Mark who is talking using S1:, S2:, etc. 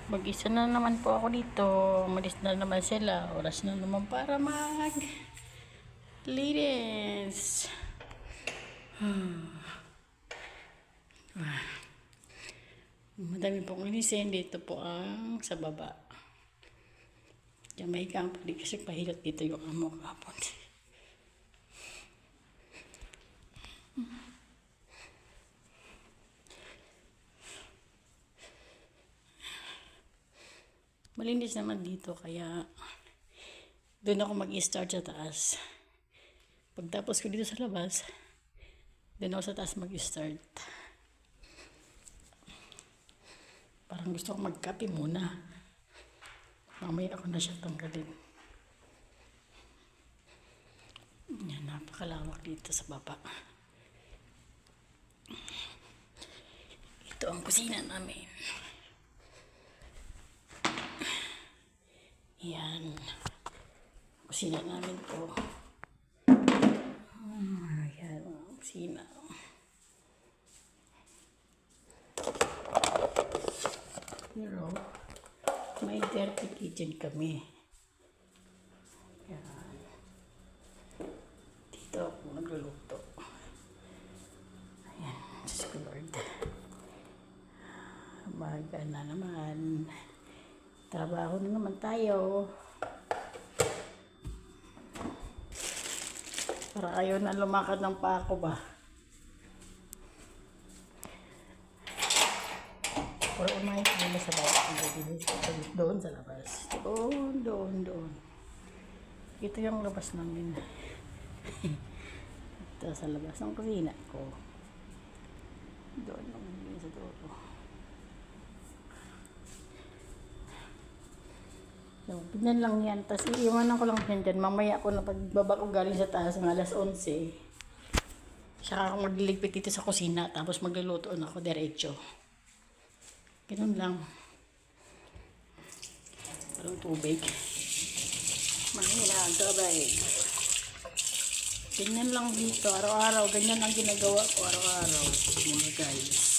S1: Mag-isa na naman po ako dito. Umalis na naman sila. Oras na naman para linis. Madami pong linisin. Dito po ang sa baba. Diyan may kampo. Di kasi pahilot dito yung amo kapon. Malinis naman dito kaya doon ako mag-start sa taas. Pagtapos ko dito sa labas, doon ako sa taas mag-start. Parang gusto ko magkape muna. Mamaya ako na siya tanggalin. Yan, napakalawak dito sa baba. Ito ang kusina namin. Yan. Kusina namin po. Yan ang kusina. Pero, may dirty kitchen kami. Yan. Dito ako nagluluto. Ayan. Diyos ko Lord. Umaga na naman. Trabaho na naman tayo. Para ayaw na lumakad ng pako ba. Or umahin tayo na sa baba. Doon sa labas. Doon. Ito yung labas namin. Ito sa labas ng kusina ko. Doon sa dulo. So, ganyan lang yan. Tapos iiwanan ko lang yan dyan. Mamaya ako na pagbaba ko galing sa taas ng alas 11. Saka ako magliligpit dito sa kusina. Tapos magluluto na ako diretso. Ganun lang. Parang tubig. Mahina ang tubig. Ganyan lang dito. Araw-araw. Ganyan ang ginagawa ko araw-araw. Mga guys.